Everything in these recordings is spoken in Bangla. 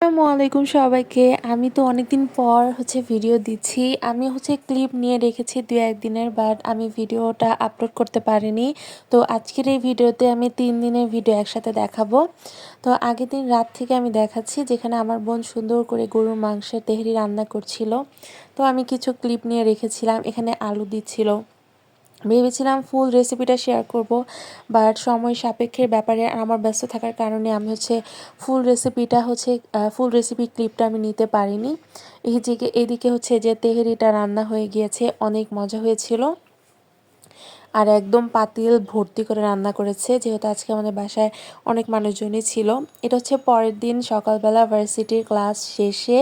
আসসালামু আলাইকুম সবাইকে। আমি তো অনেকদিন পর ভিডিও দিচ্ছি। আমি ক্লিপ নিয়ে রেখেছি ২-১ দিনের, বাট আমি ভিডিওটা আপলোড করতে পারিনি। তো আজকের এই ভিডিওতে আমি ৩ দিনের ভিডিও একসাথে দেখাবো। তো আগের দিন রাত থেকে আমি দেখাচ্ছি, যেখানে আমার বোন সুন্দর করে গরুর মাংসের তেহরি রান্না করছিল। তো আমি কিছু ক্লিপ নিয়ে রেখেছিলাম, এখানে আলু দিচ্ছিল। ভেবেছিলাম ফুল রেসিপিটা শেয়ার করব, বাট সময় সাপেক্ষের ব্যাপারে আমার ব্যস্ত থাকার কারণে আমি ফুল রেসিপি ক্লিপটা আমি নিতে পারিনি। এদিকে যে তেহেরিটা রান্না হয়ে গিয়েছে, অনেক মজা হয়েছিল আর একদম পাতিল ভর্তি করে রান্না করেছে, যেহেতু আজকে আমাদের বাসায় অনেক মানুষজনই ছিল। এটা পরের দিন সকালবেলা ভার্সিটির ক্লাস শেষে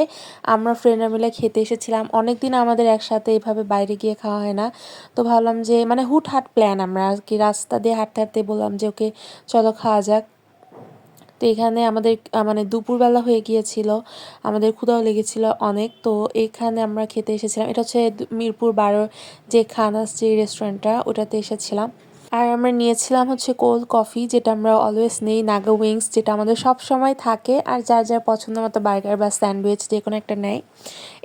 আমরা ফ্রেন্ডরা মিলে খেতে এসেছিলাম। অনেক দিন আমাদের একসাথে এভাবে বাইরে গিয়ে খাওয়া হয় না। তো ভাবলাম যে হুটহাট প্ল্যান, আমরা আর কি রাস্তা দিয়ে হাঁটতে হাঁটতে বললাম যে ওকে চলো খাওয়া যাক। তো এখানে আমাদের দুপুরবেলা হয়ে গিয়েছিল, আমাদের ক্ষুধাও লেগেছিল অনেক। তো এখানে আমরা খেতে এসেছিলাম, এটা মিরপুর 12 যে খানাস যে রেস্টুরেন্টটা, ওটাতে এসেছিলাম। আর আমরা নিয়েছিলাম কোল্ড কফি, যেটা আমরা অলওয়েজ নেই, নাগা উইংস, যেটা আমাদের সব সময় থাকে। আর যার যার পছন্দ মতো বার্গার বা স্যান্ডউইচ যে কোনো একটা নেয়।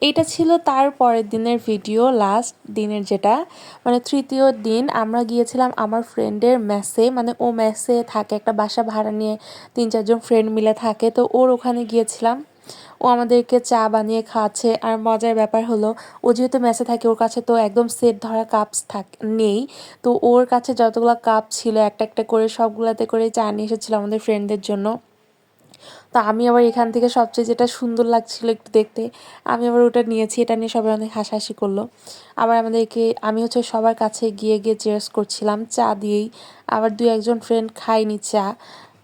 এইটা ছিল তার পরের দিনের ভিডিও, লাস্ট দিনের, যেটা তৃতীয় দিন আমরা গিয়েছিলাম আমার ফ্রেন্ডের মেসে। ও মেসে থাকে, একটা বাসা ভাড়া নিয়ে ৩-৪ জন ফ্রেন্ড মিলে থাকে। তো ওর ওখানে গিয়েছিলাম, ও আমাদেরকে চা বানিয়ে খাওয়াচ্ছে। আর মজার ব্যাপার হলো, ও যেহেতু মেসে থাকে, ওর কাছে তো একদম সেট ধরা কাপস নেই। তো ওর কাছে যতগুলো কাপ ছিল, একটা একটা করে সবগুলাতে করে চা নিয়ে এসেছিলো আমাদের ফ্রেন্ডদের জন্য। তো আমি আবার এখান থেকে সবচেয়ে যেটা সুন্দর লাগছিল একটু দেখতে, আমি আবার ওটা নিয়েছি। এটা নিয়ে সবাই অনেক হাসাহাসি করলো। আবার আমি সবার কাছে গিয়ে গিয়ে চেয়ার্স করছিলাম চা দিয়েই। আবার ২-১ জন ফ্রেন্ড খায়নি চা,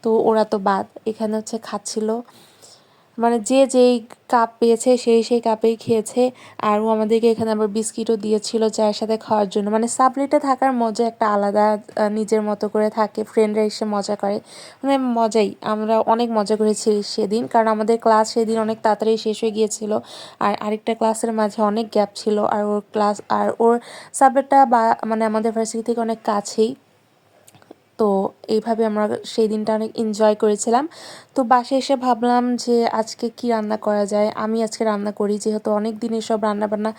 তো ওরা তো বাদ, এখানে খাচ্ছিল। যে যেই কাপ পেয়েছে সেই কাপেই খেয়েছে। আর ও আমাদেরকে এখানে আবার বিস্কিটও দিয়েছিল চায়ের সাথে খাওয়ার জন্য। সাবলেটে থাকার মজা একটা আলাদা, নিজের মতো করে থাকে, ফ্রেন্ডরা এসে মজা করে, মজাই। আমরা অনেক মজা করেছি সেদিন, কারণ আমাদের ক্লাস সেদিন অনেক তাড়াতাড়ি শেষ হয়ে গিয়েছিল। আর আরেকটা ক্লাসের মাঝে অনেক গ্যাপ ছিল। আর ওর সাবলেটটা আমাদের ভার্সিটি থেকে অনেক কাছেই। তো এইভাবে আমরা সেই দিনটা অনেক এনজয় করেছিলাম। তো বাসায় এসে ভাবলাম যে আজকে কি রান্না করা যায়। আমি আজকে রান্না করি, যেহেতু অনেক দিন এসব রান্নাবান্না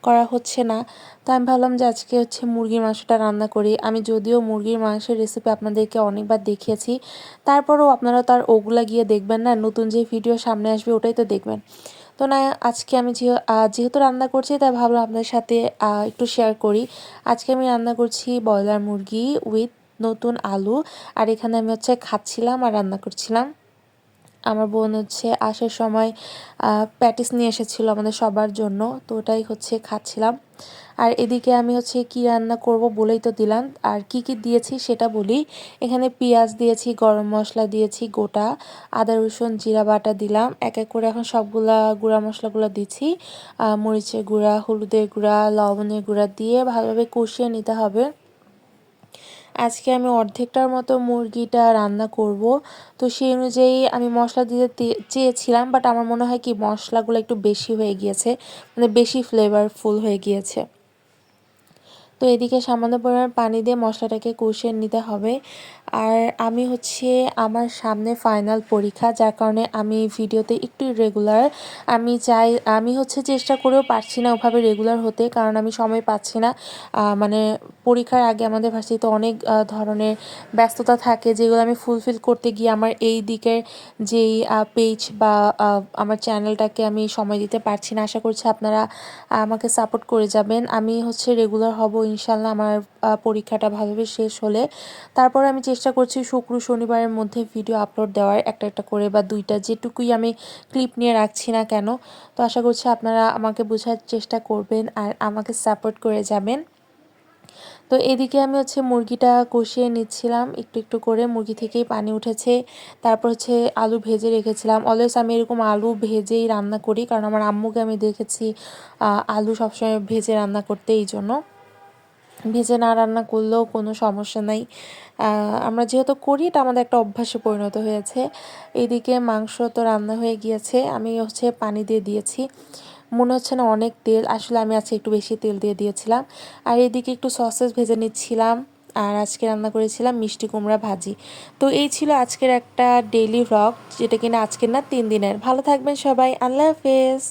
করা হচ্ছে না। তো আমি ভাবলাম যে আজকে মুরগির মাংসটা রান্না করি। আমি যদিও মুরগির মাংসের রেসিপি আপনাদেরকে অনেকবার দেখিয়েছি, তারপরেও আপনারা তো আর ওগুলা গিয়ে দেখবেন না, নতুন যে ভিডিও সামনে আসবে ওটাই তো দেখবেন। তো না, আজকে আমি যেহেতু রান্না করছি, তাই ভাবলাম আপনাদের সাথে একটু শেয়ার করি। আজকে আমি রান্না করছি ব্রয়লার মুরগি উইথ নতুন আলু। আর এখানে আমি খাচ্ছিলাম আর রান্না করছিলাম। আমার বোন আসার সময় প্যাটিস নিয়ে এসেছিলো আমাদের সবার জন্য, তো ওটাই খাচ্ছিলাম। আর এদিকে আমি কি রান্না করব বলেই তো দিলাম। আর কি কি দিয়েছি সেটা বলি। এখানে পেঁয়াজ দিয়েছি, গরম মশলা দিয়েছি গোটা, আদা রসুন জিরা বাটা দিলাম। এক এক করে এখন সবগুলা গুঁড়া মশলাগুলো দিচ্ছি। মরিচের গুঁড়া, হলুদের গুঁড়া, লবণের গুঁড়া দিয়ে ভালোভাবে কষিয়ে নিতে হবে। আজকে আমি অর্ধেকটার মতো মুরগিটা রান্না করব। তো সেই অনুযায়ী আমি মশলা দিতে চেয়েছিলাম, বাট আমার মনে হয় কি মশলাগুলো একটু বেশি হয়ে গিয়েছে, বেশি ফ্লেভারফুল হয়ে গিয়েছে। তো এদিকে সামান্য পরিমাণ পানি দিয়ে মশলাটাকে কষিয়ে নিতে হবে। আর আমি আমার সামনে ফাইনাল পরীক্ষা, যার কারণে আমি ভিডিওতে একটু ইরেগুলার। আমি চেষ্টা করেও পারছি না ওভাবে রেগুলার হতে, কারণ আমি সময় পাচ্ছি না। পরীক্ষার আগে আমাদের ভার্সিটিতে অনেক ধরনের ব্যস্ততা থাকে, যেগুলো আমি ফুলফিল করতে গিয়ে আমার এই দিকের যেই পেজ বা আমার চ্যানেলটাকে আমি সময় দিতে পারছি না। আশা করছি আপনারা আমাকে সাপোর্ট করে যাবেন। আমি রেগুলার হব ইনশাল্লাহ, আমার পরীক্ষাটা ভালোভাবে শেষ হলে। তারপর আমি চেষ্টা করছি শুক্র শনিবারের মধ্যে ভিডিও আপলোড দেওয়ার, একটা একটা করে বা 2টা, যেটুকুই আমি ক্লিপ নিয়ে রাখছি না কেন। তো আশা করছি আপনারা আমাকে বোঝার চেষ্টা করবেন আর আমাকে সাপোর্ট করে যাবেন। তো এদিকে আমি মুরগিটা কষিয়ে নিচ্ছিলাম, একটু একটু করে মুরগি থেকেই পানি উঠেছে। তারপর আলু ভেজে রেখেছিলাম। অলওয়েজ আমি এরকম আলু ভেজেই রান্না করি, কারণ আমার আম্মুকে আমি দেখেছি আলু সবসময় ভেজে রান্না করতে, এই জন্য। ভেজে না রান্না করলেও কোনো সমস্যা নাই, আমরা যেহেতু করি এটা আমাদের একটা অভ্যাসে পরিণত হয়েছে। এদিকে মাংস তো রান্না হয়ে গিয়েছে, আমি পানি দিয়ে দিয়েছি। মনে হচ্ছে না অনেক তেল, আসলে আমি আজকে একটু বেশি তেল দিয়ে দিয়েছিলাম। আর এদিকে একটু সসেস ভেজে নিচ্ছিলাম। আর আজকে রান্না করেছিলাম মিষ্টি কুমড়া ভাজি। তো এই ছিল আজকের একটা ডেইলি ভ্লগ, যেটা কিনা আজকের না 3 দিনের। ভালো থাকবেন সবাই, আল্লাহ হাফেজ।